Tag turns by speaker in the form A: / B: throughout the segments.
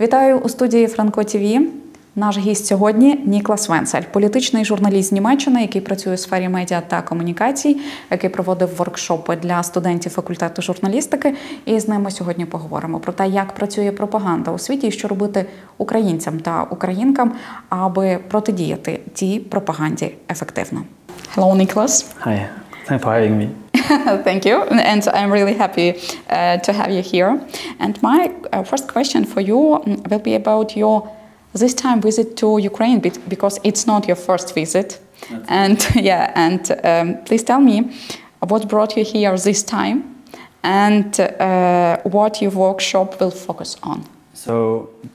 A: Вітаю у студії Франко ТВ. Наш гість сьогодні – Ніклас Венцель, політичний журналіст з Німеччини, який працює у сфері медіа та комунікацій, який проводив воркшопи для студентів факультету журналістики. І з ними сьогодні поговоримо про те, як працює пропаганда у світі і що робити українцям та українкам, аби протидіяти тій пропаганді ефективно. Hello, Niklas.
B: Hi. Thanks for having me.
A: Thank you, and I'm really happy to have you here. And my first question for you will be about your this time visit to Ukraine, because it's not your first visit. Please tell me what brought you here this time, and what your workshop will focus on.
B: So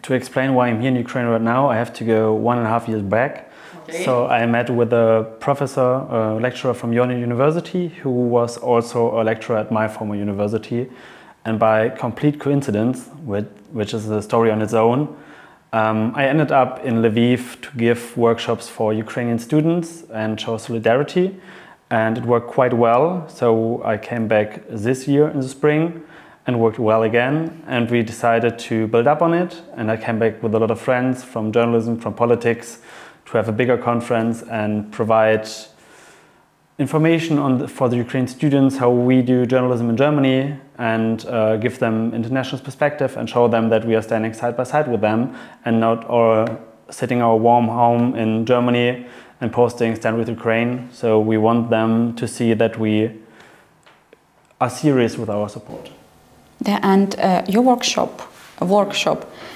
B: to explain why I'm here in Ukraine right now, I have to go 1.5 years back. Okay. So I met with a professor, a lecturer from your university, who was also a lecturer at my former university. And by complete coincidence, which is a story on its own, I ended up in Lviv to give workshops for Ukrainian students and show solidarity. And it worked quite well. So I came back this year in the spring and worked well again. And we decided to build up on it. And I came back with a lot of friends from journalism, from politics, to have a bigger conference and provide information for the Ukrainian students how we do journalism in Germany, and give them international perspective and show them that we are standing side by side with them and not all sitting our warm home in Germany and posting Stand with Ukraine. So we want them to see that we are serious with our support.
A: And your workshop,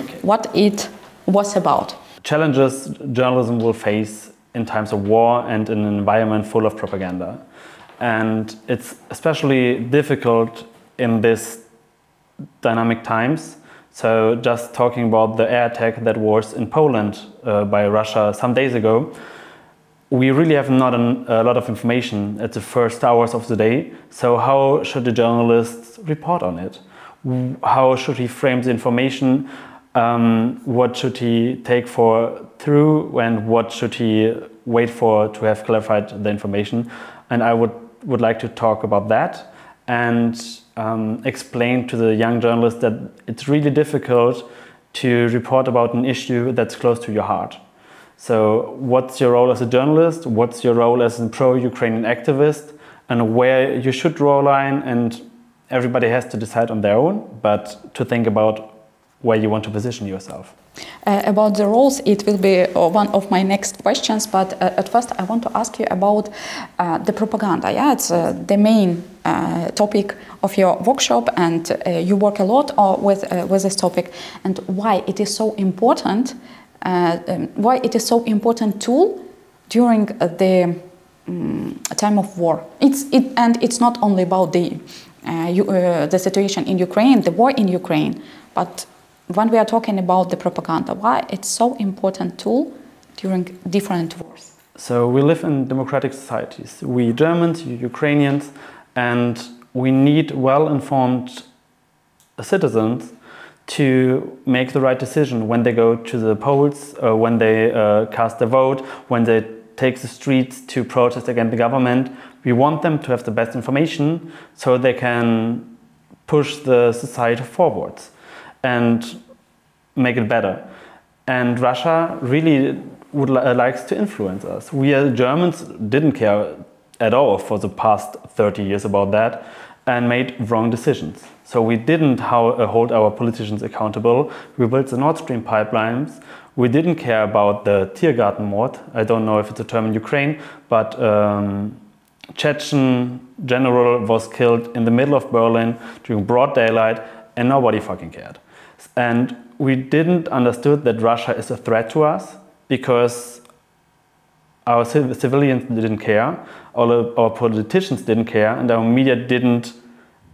A: okay. What it was about?
B: Challenges journalism will face in times of war and in an environment full of propaganda. And it's especially difficult in these dynamic times. So just talking about the air attack that was in Poland by Russia some days ago, we really have not a lot of information at the first hours of the day. So how should the journalist report on it? How should he frame the information? What should he take through, and what should he wait for to have clarified the information? And I would like to talk about that and explain to the young journalists that it's really difficult to report about an issue that's close to your heart. So what's your role as a journalist? What's your role as a pro-Ukrainian activist? And where you should draw a line, and everybody has to decide on their own, but to think about where you want to position yourself.
A: About the roles, it will be one of my next questions, but at first I want to ask you about the propaganda. Yeah, it's the main topic of your workshop, and you work a lot with this topic, and why it is so important, tool during the time of war. It's not only about the situation in Ukraine, the war in Ukraine, but when we are talking about the propaganda, why it's so important tool during different wars?
B: So we live in democratic societies. We Germans, Ukrainians, and we need well-informed citizens to make the right decision when they go to the polls, when they cast their vote, when they take the streets to protest against the government. We want them to have the best information so they can push the society forwards and make it better. And Russia really likes to influence us. We as Germans didn't care at all for the past 30 years about that and made wrong decisions. So we didn't hold our politicians accountable. We built the Nord Stream pipelines. We didn't care about the Tiergartenmord. I don't know if it's a term in Ukraine, but Chechen general was killed in the middle of Berlin during broad daylight, and nobody fucking cared. And we didn't understood that Russia is a threat to us because our civilians didn't care, our politicians didn't care, and our media didn't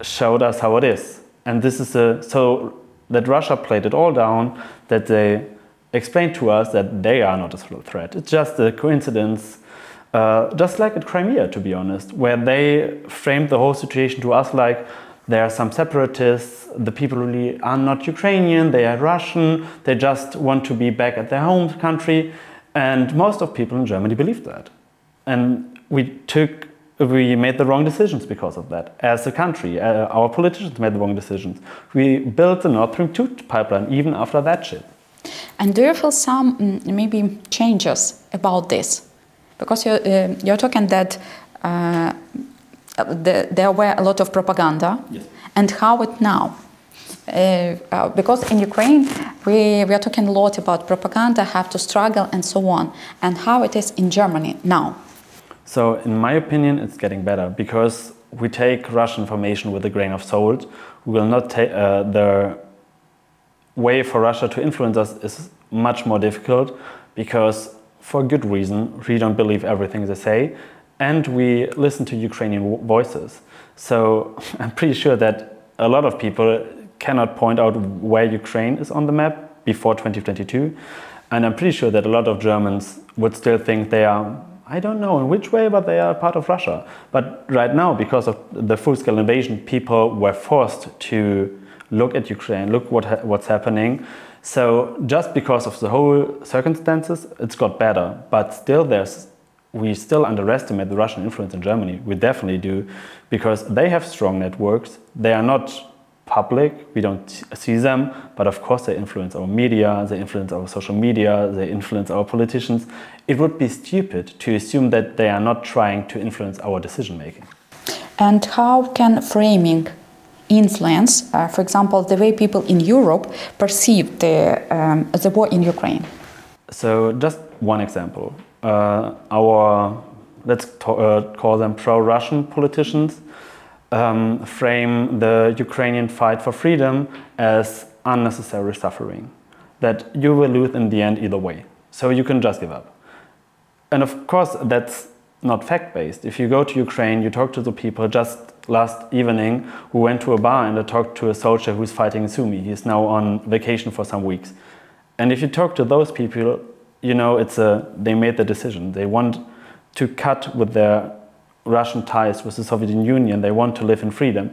B: show us how it is. And this is so that Russia played it all down, that they explained to us that they are not a threat. It's just a coincidence, just like at Crimea, to be honest, where they framed the whole situation to us like, there are some separatists, the people really are not Ukrainian, they are Russian, they just want to be back at their home country. And most of people in Germany believed that. And we took we made the wrong decisions because of that. As a country, our politicians made the wrong decisions. We built the Nord Stream 2 pipeline even after that shit.
A: And do you feel some maybe changes about this? Because you're talking that there were a lot of propaganda.
B: Yes.
A: And how it now? Because in Ukraine we are talking a lot about propaganda, have to struggle and so on. And how it is in Germany now?
B: So in my opinion, it's getting better because we take Russian information with a grain of salt. We will not take the way for Russia to influence us is much more difficult because for good reason we don't believe everything they say and we listen to Ukrainian voices. So I'm pretty sure that a lot of people cannot point out where Ukraine is on the map before 2022, and I'm pretty sure that a lot of Germans would still think they are, I don't know in which way, but they are part of Russia. But right now, because of the full-scale invasion, people were forced to look at Ukraine, look what's happening. So just because of the whole circumstances, it's got better. But still, we still underestimate the Russian influence in Germany. We definitely do, because they have strong networks. They are not public, we don't see them, but of course they influence our media, they influence our social media, they influence our politicians. It would be stupid to assume that they are not trying to influence our decision making.
A: And how can framing influence, for example, the way people in Europe perceive the war in Ukraine?
B: So just one example. Our, let's call them pro-Russian politicians, frame the Ukrainian fight for freedom as unnecessary suffering, that you will lose in the end either way, so you can just give up. And of course that's not fact-based. If you go to Ukraine, you talk to the people. Just last evening we went to a bar and I talked to a soldier who's fighting in Sumy. He's now on vacation for some weeks. And if you talk to those people, you know, they made the decision. They want to cut with their Russian ties with the Soviet Union. They want to live in freedom.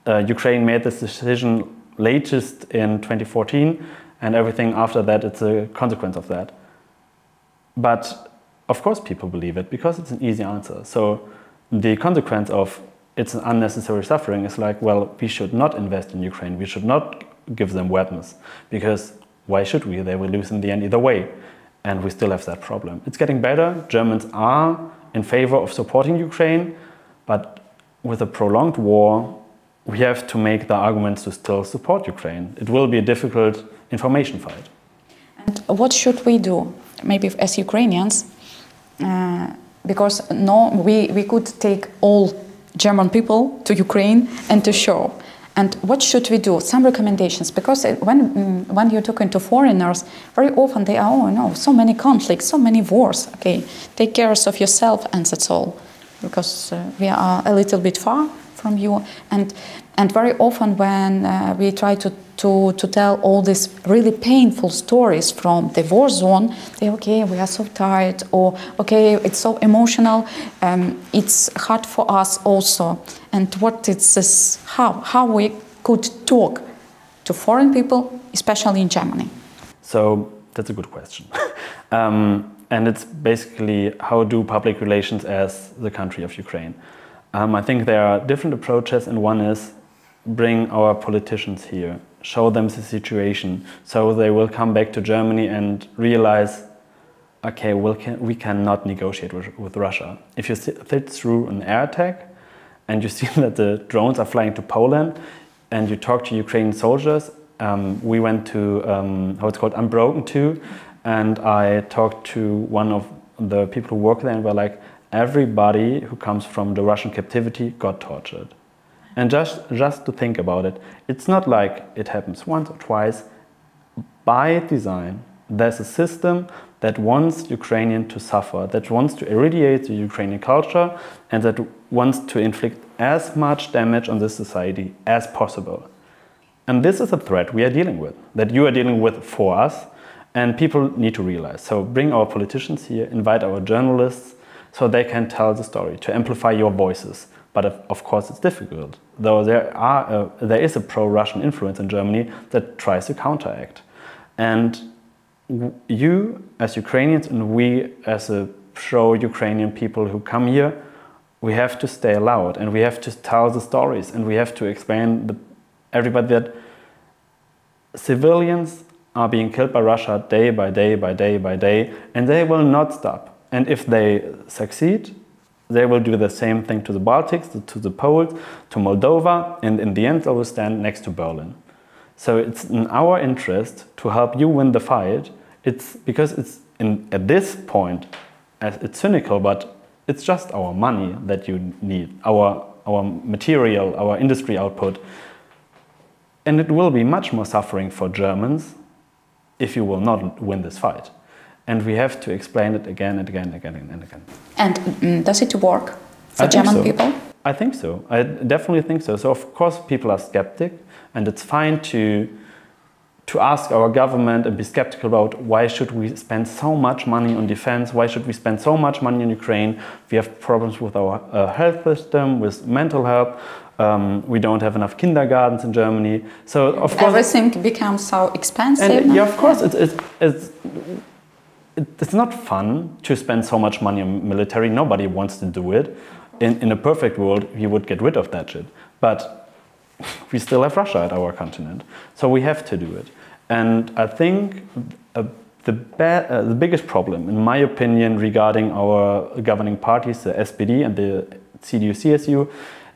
B: Ukraine made this decision latest in 2014, and everything after that, it's a consequence of that. But of course people believe it because it's an easy answer. So the consequence of it's an unnecessary suffering is like, well, we should not invest in Ukraine. We should not give them weapons because why should we? They will lose in the end either way. And we still have that problem. It's getting better. Germans are in favor of supporting Ukraine, but with a prolonged war, we have to make the arguments to still support Ukraine. It will be a difficult information fight.
A: And what should we do, maybe as Ukrainians, because we could take all German people to Ukraine and to show. And what should we do? Some recommendations, because when you're talking to foreigners, very often they are, oh no, so many conflicts, so many wars. Okay, take care of yourself, and that's all, because we are a little bit far from you. And very often when we try to tell all these really painful stories from the war zone, they okay, we are so tired, or okay, it's so emotional. It's hard for us also. And what is this? How we could talk to foreign people, especially in Germany?
B: So that's a good question. And it's basically how do public relations as the country of Ukraine. I think there are different approaches, and one is bring our politicians here, show them the situation, so they will come back to Germany and realize, okay, we cannot negotiate with Russia. If you sit through an air attack and you see that the drones are flying to Poland and you talk to Ukrainian soldiers, we went to how it's called Unbroken 2, and I talked to one of the people who work there, and were like, everybody who comes from the Russian captivity got tortured. And just to think about it, it's not like it happens once or twice. By design, there's a system that wants Ukrainian to suffer, that wants to irradiate the Ukrainian culture, and that wants to inflict as much damage on this society as possible. And this is a threat we are dealing with, that you are dealing with for us, and people need to realize. So bring our politicians here, invite our journalists, so they can tell the story, to amplify your voices. But of course it's difficult, though there is a pro-Russian influence in Germany that tries to counteract. And you as Ukrainians and we as a pro-Ukrainian people who come here we have to stay loud, and we have to tell the stories, and we have to explain everybody that civilians are being killed by Russia day by day by day by day, and they will not stop. And if they succeed, they will do the same thing to the Baltics, to the Poles, to Moldova, and in the end they will stand next to Berlin. So it's in our interest to help you win the fight. It's because it's at this point, it's cynical, but it's just our money that you need, our material, our industry output. And it will be much more suffering for Germans if you will not win this fight. And we have to explain it again and again and again and again.
A: And does it work for German people?
B: I think so. I definitely think so. So of course people are skeptic, and it's fine to ask our government and be skeptical about why should we spend so much money on defense, why should we spend so much money in Ukraine. We have problems with our health system, with mental health. We don't have enough kindergartens in Germany. So of course
A: everything becomes so expensive.
B: And, yeah, of course it's not fun to spend so much money on military. Nobody wants to do it. In a perfect world, we would get rid of that shit. But we still have Russia at our continent, so we have to do it. And I think the biggest problem, in my opinion, regarding our governing parties, the SPD and the CDU-CSU,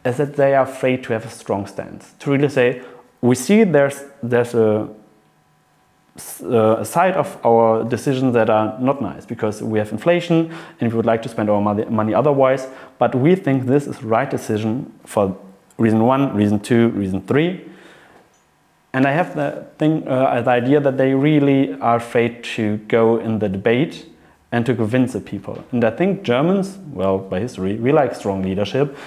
B: is that they are afraid to have a strong stance. To really say, we see there's a side of our decisions that are not nice because we have inflation and we would like to spend our money otherwise, but we think this is the right decision for reason 1, reason 2, reason 3. And I have the idea that they really are afraid to go in the debate and to convince the people. And I think Germans, well, by history, we like strong leadership.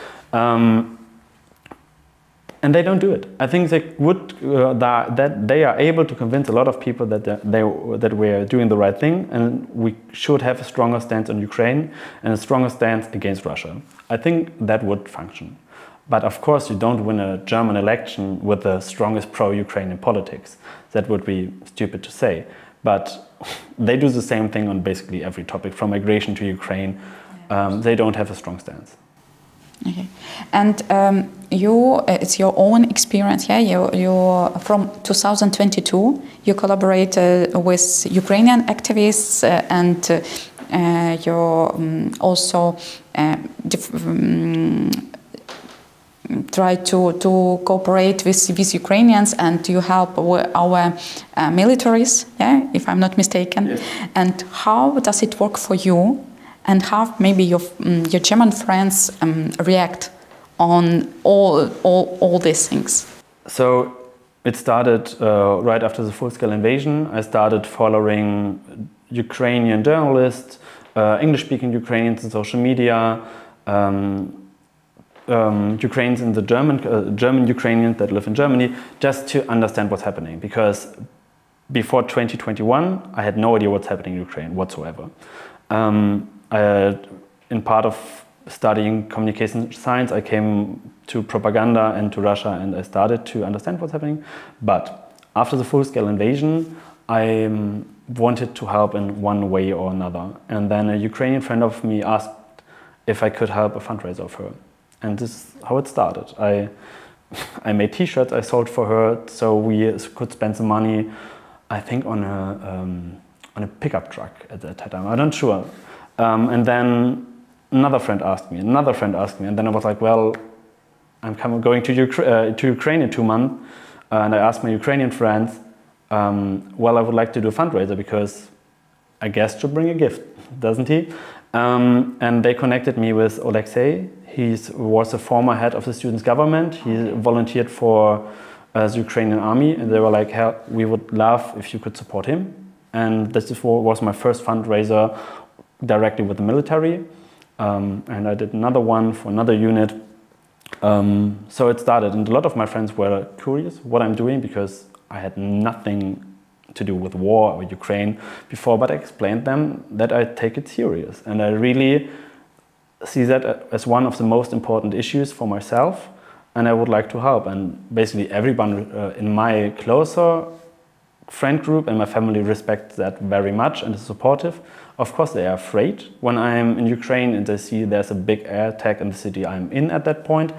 B: And they don't do it. I think they would that they are able to convince a lot of people that we are doing the right thing, and we should have a stronger stance on Ukraine and a stronger stance against Russia. I think that would function. But of course, you don't win a German election with the strongest pro-Ukrainian politics. That would be stupid to say. But they do the same thing on basically every topic, from migration to Ukraine. They don't have a strong stance.
A: Okay, and it's your own experience, yeah? You from 2022, you collaborated with Ukrainian activists, and you also try to cooperate with Ukrainians, and you help our militaries, yeah, if I'm not mistaken. Yes. And how does it work for you? And how maybe your German friends react on all these things? So
B: it started right after the full-scale invasion. I started following Ukrainian journalists, English-speaking Ukrainians on social media, Ukrainians in the German Ukrainians that live in Germany, just to understand what's happening. Because before 2021, I had no idea what's happening in Ukraine whatsoever. In part of studying communication science, I came to propaganda and to Russia, and I started to understand what's happening. But after the full-scale invasion, I wanted to help in one way or another. And then a Ukrainian friend of me asked if I could help a fundraiser of her. And this is how it started. I made t-shirts I sold for her, so we could spend some money, I think, on a pickup truck at that time. I'm not sure. And then another friend asked me, and then I was like, well, I'm going to Ukraine in 2 months, and I asked my Ukrainian friends, well, I would like to do a fundraiser because a guest should bring a gift, doesn't he? And they connected me with Alexei. He was a former head of the students' government. He volunteered for the Ukrainian army, and they were like, hell, we would love if you could support him. And this was my first fundraiser directly with the military, and I did another one for another unit. So it started, and a lot of my friends were curious what I'm doing because I had nothing to do with war or Ukraine before, but I explained them that I take it serious, and I really see that as one of the most important issues for myself, and I would like to help. And basically everyone in my closer friend group and my family respect that very much and is supportive. Of course, they are afraid when I'm in Ukraine and they see there's a big air attack in the city I'm in at that point.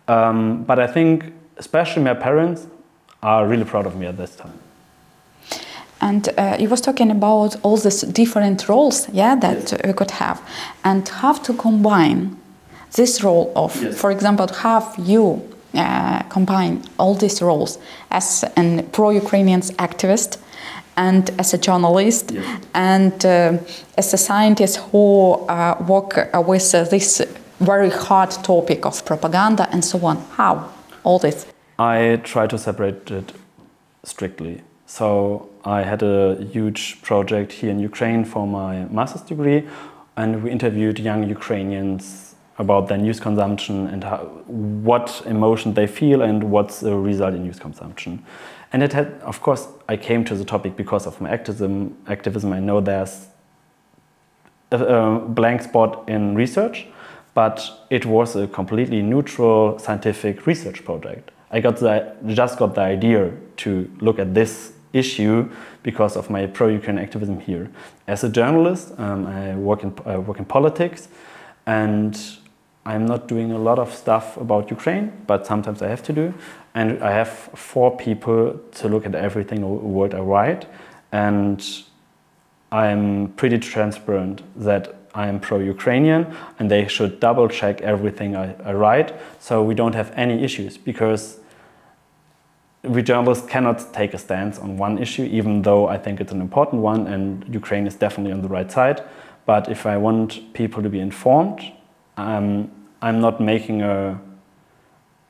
B: But I think especially my parents are really proud of me at this time.
A: And you was talking about all these different roles, that we could have, and how to combine this role of, for example, have you combine all these roles as a pro-Ukrainian activist and as a journalist and as a scientist who work with this very hard topic of propaganda and so on. How? All this?
B: I try to separate it strictly. So I had a huge project here in Ukraine for my master's degree, and we interviewed young Ukrainians about their news consumption and what emotion they feel and what's the result in news consumption. And it had, of course, I came to the topic because of my activism. I know there's a blank spot in research, but it was a completely neutral scientific research project. I just got the idea to look at this issue because of my pro-Ukraine activism here. As a journalist, I work in politics, and I'm not doing a lot of stuff about Ukraine, but sometimes I have to do. And I have 4 people to look at everything what I write, and I'm pretty transparent that I am pro-Ukrainian, and they should double-check everything I write, so we don't have any issues, because we journalists cannot take a stance on one issue, even though I think it's an important one, and Ukraine is definitely on the right side. But if I want people to be informed, I'm not making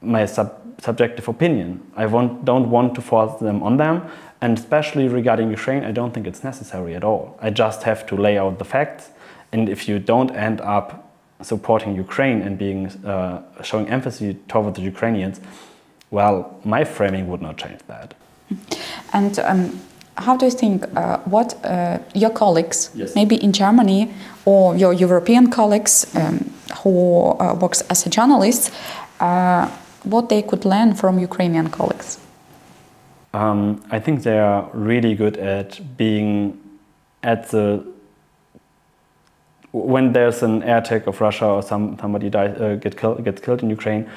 B: my subjective opinion. I don't want to force them on them, and especially regarding Ukraine, I don't think it's necessary at all. I just have to lay out the facts, and if you don't end up supporting Ukraine and showing empathy toward the Ukrainians, well, my framing would not change that.
A: And how do you think what your colleagues, maybe in Germany, or your European colleagues who works as a journalist, what they could learn from Ukrainian colleagues?
B: I think they are really good at being at when there's an air attack of Russia or somebody gets killed in Ukraine,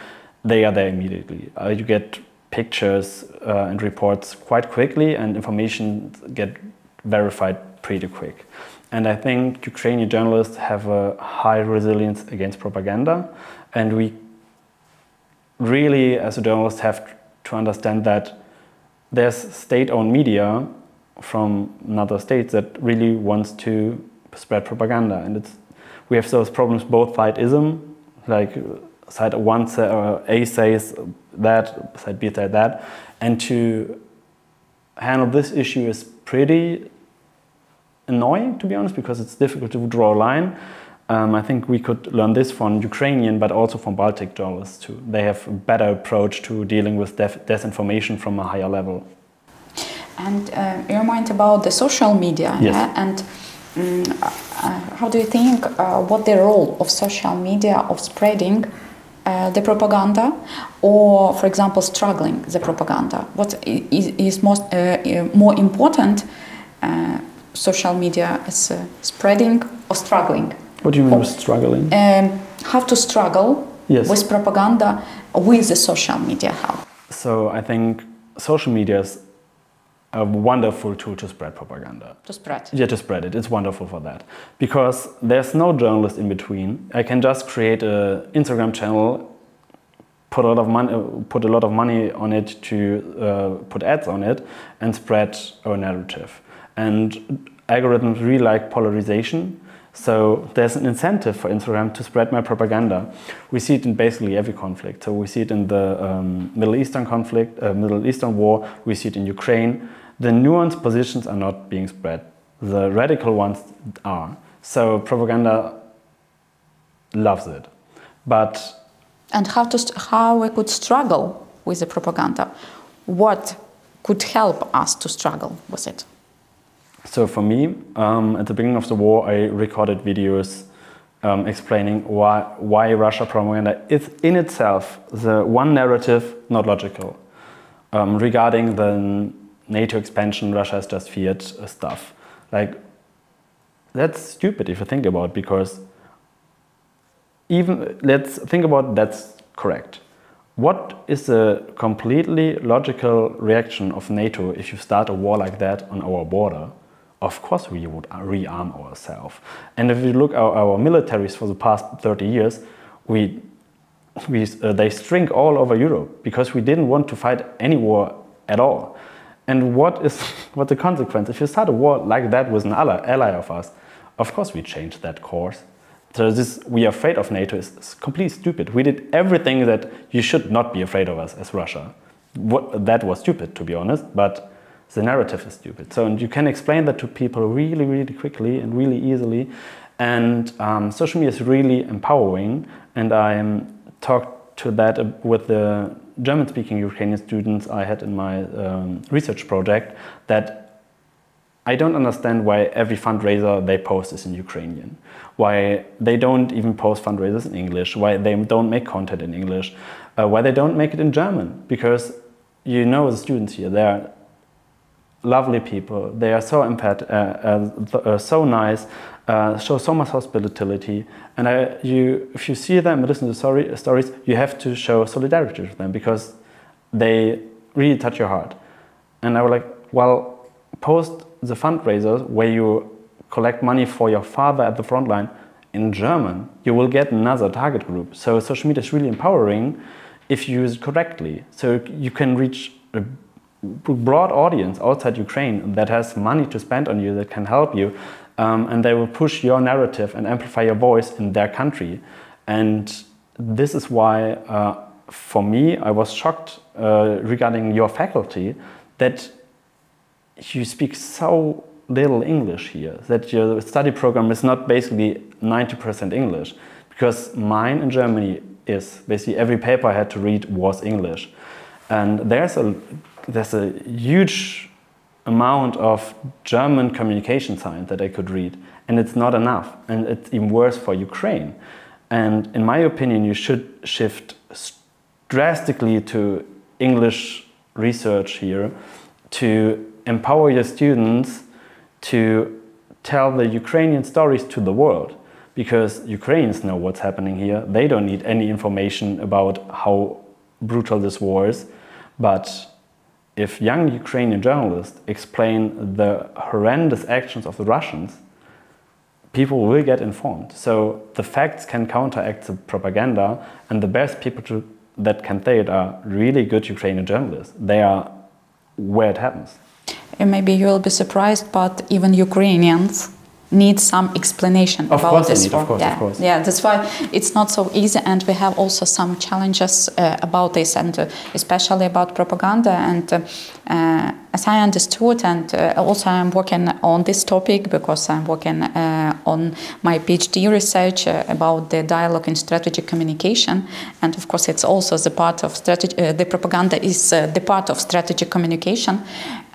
B: they are there immediately. You get pictures and reports quite quickly, and information get verified pretty quick. And I think Ukrainian journalists have a high resilience against propaganda, and we really, as a journalist, have to understand that there's state-owned media from another states that really wants to spread propaganda, and we have those problems both sideism, like side one A says that, side B says that, and to handle this issue is pretty annoying, to be honest, because it's difficult to draw a line. I think we could learn this from Ukrainian, but also from Baltic journalists too. They have a better approach to dealing with disinformation from a higher level.
A: And you remind about the social media, and how do you think what the role of social media of spreading the propaganda, or, for example, struggling the propaganda? What is more important? Social media is spreading or struggling?
B: What do you mean with struggling?
A: How to struggle with propaganda with the social media? How?
B: So I think social media is a wonderful tool to spread propaganda.
A: To spread?
B: Yeah, to spread it. It's wonderful for that. Because there's no journalist in between. I can just create an Instagram channel, put a lot of money on it to put ads on it, and spread our narrative. And algorithms really like polarization. So there's an incentive for Instagram to spread my propaganda. We see it in basically every conflict. So we see it in the Middle Eastern conflict, Middle Eastern war. We see it in Ukraine. The nuanced positions are not being spread. The radical ones are. So propaganda loves it.
A: And how we could struggle with the propaganda? What could help us to struggle with it?
B: So for me, at the beginning of the war, I recorded videos explaining why Russia propaganda is in itself the one narrative not logical. Regarding the NATO expansion, Russia has just feared stuff. Like, that's stupid if you think about it, because even, let's think about that's correct. What is the completely logical reaction of NATO if you start a war like that on our border? Of course we would rearm ourselves. And if you look at our militaries for the past 30 years, they shrink all over Europe because we didn't want to fight any war at all. And what the consequence? If you start a war like that with an ally of us, of course we change that course. So this, we are afraid of NATO is completely stupid. We did everything that you should not be afraid of us as Russia. That was stupid, to be honest, but the narrative is stupid. So and you can explain that to people really, really quickly and really easily. And social media is really empowering. And I talked to that with the German-speaking Ukrainian students I had in my research project, that I don't understand why every fundraiser they post is in Ukrainian, why they don't even post fundraisers in English, why they don't make content in English, why they don't make it in German, because you know the students here, they're lovely people, they are so so nice, show so much hospitality, and if you see them and listen to stories, you have to show solidarity with them because they really touch your heart. And I was like, well, post the fundraisers where you collect money for your father at the front line in German, you will get another target group. So social media is really empowering if you use it correctly. So you can reach a broad audience outside Ukraine that has money to spend on you, that can help you, and they will push your narrative and amplify your voice in their country. And this is why, for me, I was shocked regarding your faculty that you speak so little English here, that your study program is not basically 90% English, because mine in Germany is basically every paper I had to read was English. And there's a huge amount of German communication science that I could read, and it's not enough, and it's even worse for Ukraine. And in my opinion, you should shift drastically to English research here to empower your students to tell the Ukrainian stories to the world, because Ukrainians know what's happening here. They don't need any information about how brutal this war is. But if young Ukrainian journalists explain the horrendous actions of the Russians, people will get informed. So the facts can counteract the propaganda, and the best people that can say it are really good Ukrainian journalists. They are where it happens.
A: And maybe you will be surprised, but even Ukrainians need some explanation about this war.
B: Of course.
A: Yeah, that's why it's not so easy, and we have also some challenges about this, and especially about propaganda. And as I understood, and also I'm working on this topic because I'm working on my PhD research about the dialogue in strategic communication, and of course it's also the part of strategy. The propaganda is the part of strategic communication.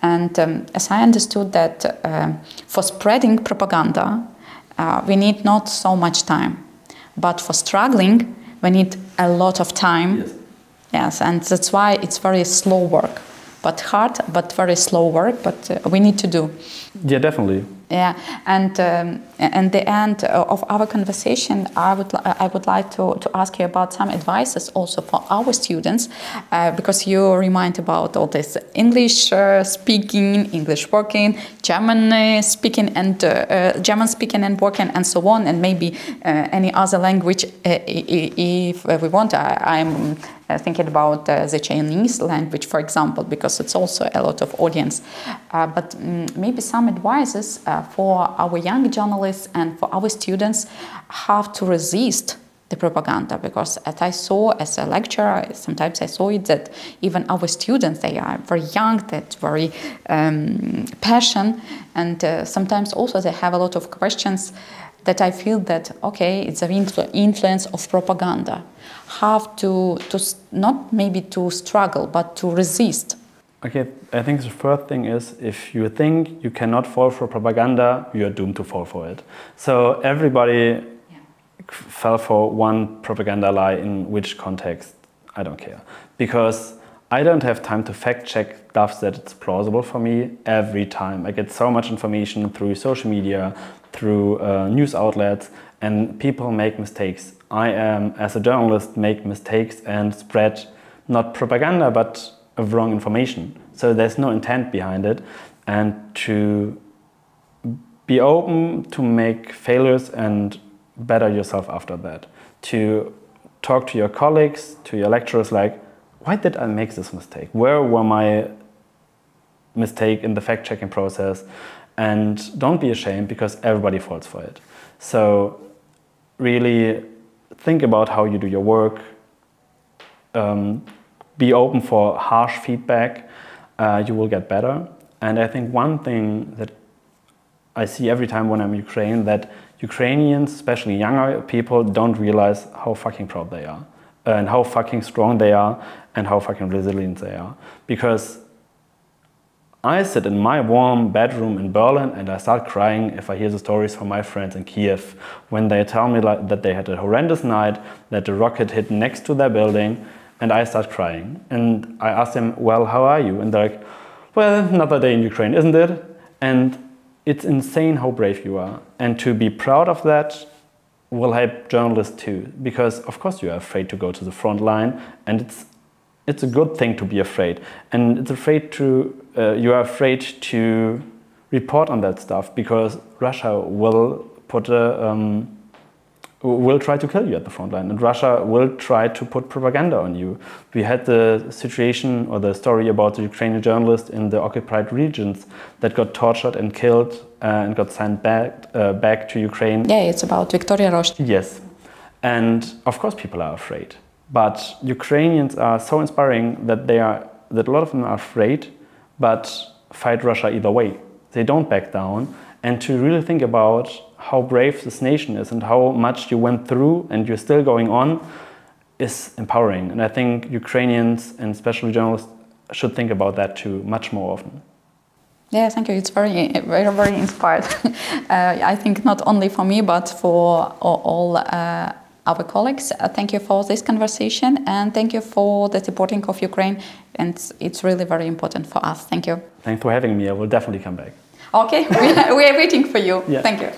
A: And as I understood that for spreading propaganda, we need not so much time. But for struggling, we need a lot of time. Yes, and that's why it's very slow work. But hard, but very slow work, but we need to do.
B: Yeah, definitely.
A: Yeah, and the end of our conversation, I would like to ask you about some advices also for our students, because you remind about all this English speaking, English working, German speaking and German speaking and working, and so on, and maybe any other language if we want. I'm thinking about the Chinese language, for example, because it's also a lot of audience. But maybe some advices for our young journalists and for our students how to resist the propaganda, because as I saw as a lecturer, sometimes I saw it that even our students, they are very young, that very passionate, and sometimes also they have a lot of questions that I feel that, okay, it's an influence of propaganda. How to not maybe to struggle, but to resist.
B: Okay, I think the first thing is, if you think you cannot fall for propaganda, you are doomed to fall for it. So everybody fell for one propaganda lie, in which context, I don't care. Because I don't have time to fact-check stuff that it's plausible for me every time. I get so much information through social media, through news outlets, and people make mistakes. I am, as a journalist, make mistakes and spread not propaganda, but wrong information. So there's no intent behind it. And to be open to make failures and better yourself after that. To talk to your colleagues, to your lecturers, like, why did I make this mistake? Where were my mistake in the fact-checking process? And don't be ashamed, because everybody falls for it. So really think about how you do your work. Be open for harsh feedback. You will get better. And I think one thing that I see every time when I'm in Ukraine, that Ukrainians, especially younger people, don't realize how fucking proud they are, and how fucking strong they are, and how fucking resilient they are. Because I sit in my warm bedroom in Berlin and I start crying if I hear the stories from my friends in Kiev, when they tell me that they had a horrendous night, that the rocket hit next to their building, and I start crying. And I ask them, well, how are you? And they're like, well, another day in Ukraine, isn't it? And it's insane how brave you are. And to be proud of that will help journalists too. Because of course you are afraid to go to the front line, and it's a good thing to be afraid. And it's you are afraid to report on that stuff, because Russia will will try to kill you at the front line, and Russia will try to put propaganda on you. We had the situation or the story about the Ukrainian journalist in the occupied regions that got tortured and killed and got sent back to Ukraine.
A: Yeah, it's about Victoria Rosh.
B: Yes, and of course people are afraid, but Ukrainians are so inspiring that a lot of them are afraid, but fight Russia either way. They don't back down. And to really think about how brave this nation is and how much you went through and you're still going on is empowering. And I think Ukrainians and especially journalists should think about that too much more often.
A: Yeah, thank you. It's very, very, very inspired. I think not only for me, but for all our colleagues. Thank you for this conversation, and thank you for the supporting of Ukraine. And it's really very important for us. Thank you.
B: Thanks for having me. I will definitely come back.
A: Okay, we are waiting for you.
B: Yeah.
A: Thank you.